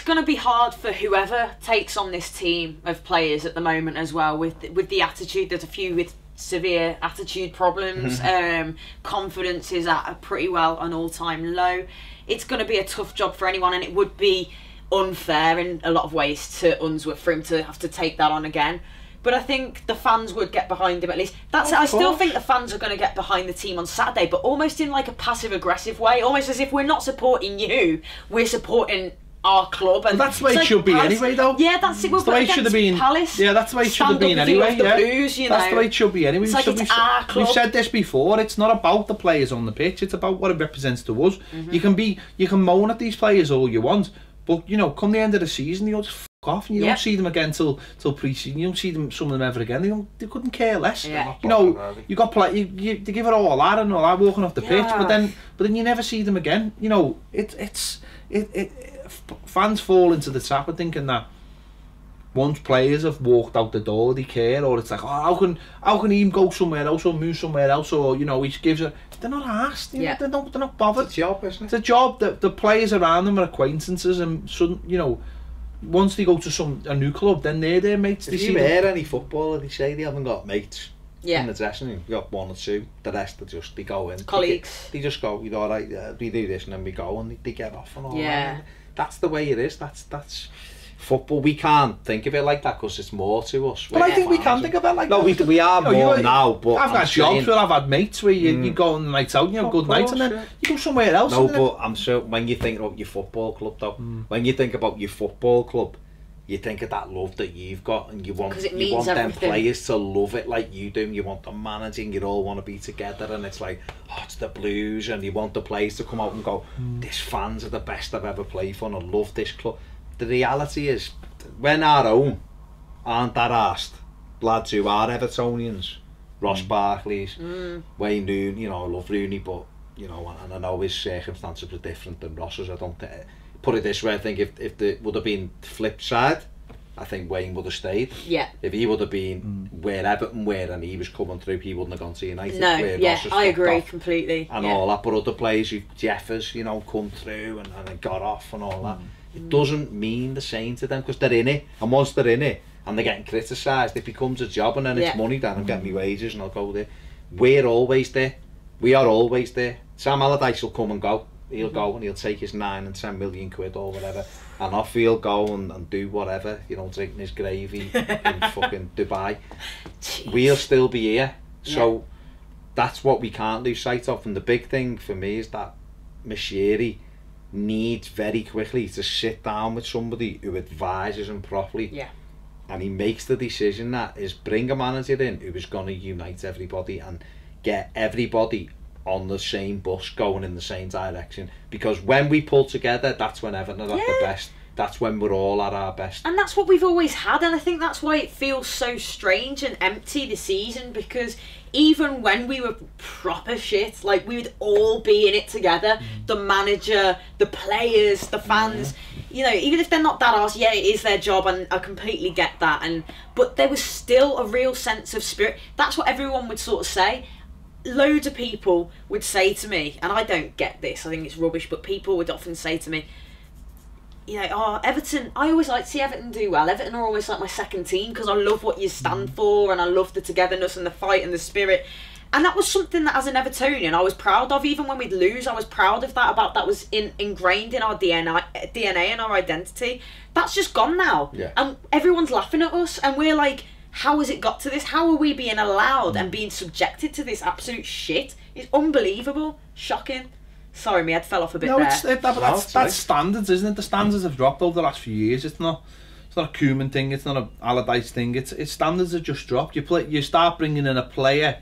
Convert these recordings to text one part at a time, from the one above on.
going to be hard for whoever takes on this team of players at the moment as well, with the attitude. There's a few with severe attitude problems. Confidence is at a pretty well an all-time low. It's going to be a tough job for anyone, and it would be unfair in a lot of ways to Unsworth for him to have to take that on again. But I think the fans would get behind him at least. That's it. I still think the fans are going to get behind the team on Saturday, but almost in like a passive-aggressive way, almost as if we're not supporting you, we're supporting our club. And that's the way it should be anyway, though. Yeah, that's it. That's the way it should have been. Palace, yeah, that's the way it should have been anyway. Yeah, blues, you know. That's the way it should be anyway. It's like it's our club. We've said this before. It's not about the players on the pitch. It's about what it represents to us. You can moan at these players all you want, but you know, come the end of the season, you'll just fuck off, and you don't see them again till pre-season. You don't see some of them ever again. They couldn't care less. You know, you got they give it all that and all that walking off the pitch, but then you never see them again. You know, fans fall into the trap of thinking that once players have walked out the door, they care, or it's like, oh, how can he go somewhere else or move somewhere else, or you know, he gives it. They're not asked. You know, they're not bothered. It's a job, isn't it? It's a job. The players around them are acquaintances, and you know, once they go to a new club, then they're their mates. If you hear any footballer, they say they haven't got mates in the dressing room. You got one or two. The rest are just, they go in. Colleagues. They just go, you know, right, we do this and then we go, and they get off and all that. Yeah. That's the way it is. That's football. We can't think of it like that because it's more to us. But I think we can think of it like that. No, we are more now. But I've had jobs where I've had mates where you go on nights out, you know, good nights, and then you go somewhere else. No, but I'm sure when you think about your football club, though, when you think about your football club, you think of that love that you've got, and you want them players to love it like you do. You want the manager, and you all want to be together, and it's like, oh, it's the Blues, and you want the players to come out and go, these fans are the best I've ever played for, and I love this club. The reality is, when our own aren't that arsed, lads who are Evertonians, Ross Barkley's, Wayne Rooney, you know, I love Rooney, but you know, and I know his circumstances were different than Ross's. I don't put it this way. I think if there would have been flip side, I think Wayne would have stayed. Yeah. If he would have been where Everton were and he was coming through, he wouldn't have gone to United. No, I agree completely. And all that, but other players who Jeffers, you know, come through and got off and all that. It doesn't mean the same to them because they're in it, and once they're in it and they're getting criticised, it becomes a job, and then it's money. Then I'm getting my wages and I'll go there. We're always there. We are always there. Sam Allardyce will come and go. He'll go and he'll take his 9 and 10 million quid or whatever, and off he'll go and do whatever, you know, drinking his gravy in fucking Dubai. Jeez. We'll still be here. So that's what we can't lose sight of. And the big thing for me is that Mashiri needs very quickly to sit down with somebody who advises him properly, and he makes the decision that is bring a manager in who is going to unite everybody and get everybody on the same bus going in the same direction, because when we pull together, that's when Everton are at the best. That's when we're all at our best, and that's what we've always had. And I think that's why it feels so strange and empty this season, because even when we were proper shit, like, we would all be in it together. The manager, the players, the fans, you know, even if they're not that arse, it is their job, and I completely get that. But there was still a real sense of spirit. That's what everyone would sort of say. Loads of people would say to me, and I don't get this, I think it's rubbish, but people would often say to me, you know, oh, Everton, I always like to see Everton do well. Everton are always like my second team because I love what you stand for, and I love the togetherness and the fight and the spirit. And that was something that, as an Evertonian, I was proud of. Even when we'd lose, I was proud of that. That was ingrained in our DNA and our identity. That's just gone now. And everyone's laughing at us, and we're like, how has it got to this? How are we being allowed and being subjected to this absolute shit? It's unbelievable. Shocking. Sorry, my head fell off a bit there. That's standards, isn't it? The standards have dropped over the last few years. It's not a Koeman thing. It's not a Allardyce thing. It's standards have just dropped. You start bringing in a player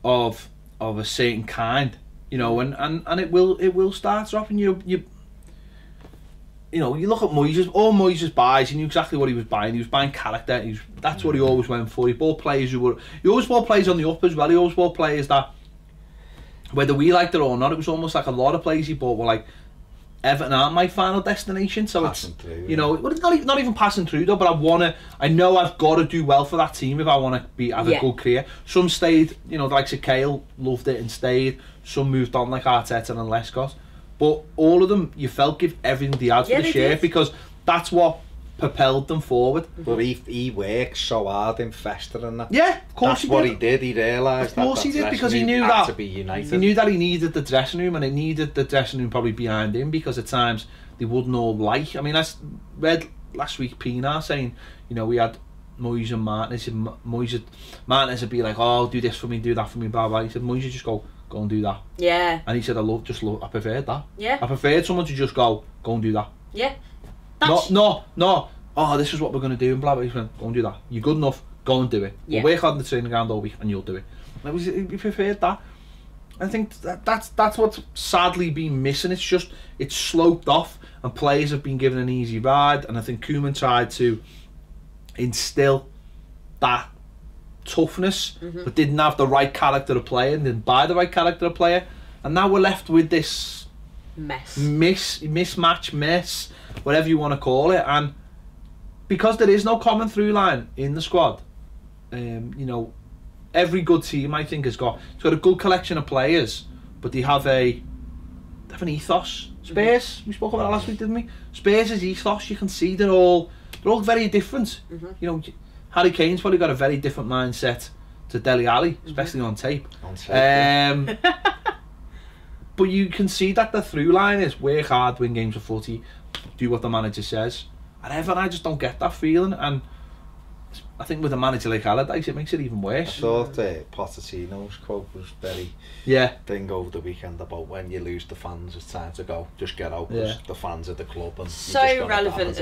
of a certain kind, you know, and it will start dropping. You know, you look at Moyes. All Moyes buys, he knew exactly what he was buying. He was buying character. That's what he always went for. He bought players he always bought players on the up as well. He always bought players that, whether we liked it or not, it was almost like a lot of players he bought were like, Everton aren't my final destination, so passing it's through, you know, not even passing through though. But I know I've got to do well for that team if I want to have a good career. Some stayed, you know, like Kale loved it and stayed. Some moved on like Arteta and Lescott. but all of them, you felt, give everything they had for the shirt, because that's what propelled them forward. But he works so hard in Fester and that. Yeah, of course that's what he did. He realised that. Of course he did, because he knew that. He knew that he needed the dressing room, and he needed the dressing room probably behind him, because at times they wouldn't all like. I mean, I read last week Pienaar saying, you know, we had Moyes and Martinez, and Martinez would be like, oh, do this for me, do that for me, blah blah. He said, Moyes would just go and do that. Yeah. And he said, I preferred that. Yeah. I preferred someone to just go and do that. Yeah. No. Oh, this is what we're going to do, and blah blah. He went, go and do that. You're good enough. Go and do it. Yeah. We'll work hard in the training ground all week, and you'll do it. And he preferred that. I think that's what's sadly been missing. It's sloped off, and players have been given an easy ride. And I think Koeman tried to instill that toughness, but didn't have the right character of player, and didn't buy the right character of player. And now we're left with this mismatch, mess, whatever you want to call it. And because there is no common through line in the squad, you know, every good team, I think, it's got a good collection of players, but they have an ethos. Spurs, we spoke about that last week, didn't we? Spurs' ethos, you can see they're all very different. You know, Harry Kane's probably got a very different mindset to Dele Alli, especially on tape. But you can see that the through line is work hard, win games of footy, do what the manager says. And Everton, I just don't get that feeling. And I think with a manager like Allardyce, it makes it even worse. I thought Pochettino's quote was very thing over the weekend about when you lose the fans, it's time to go. Just get out, because the fans are the club. And so relevant.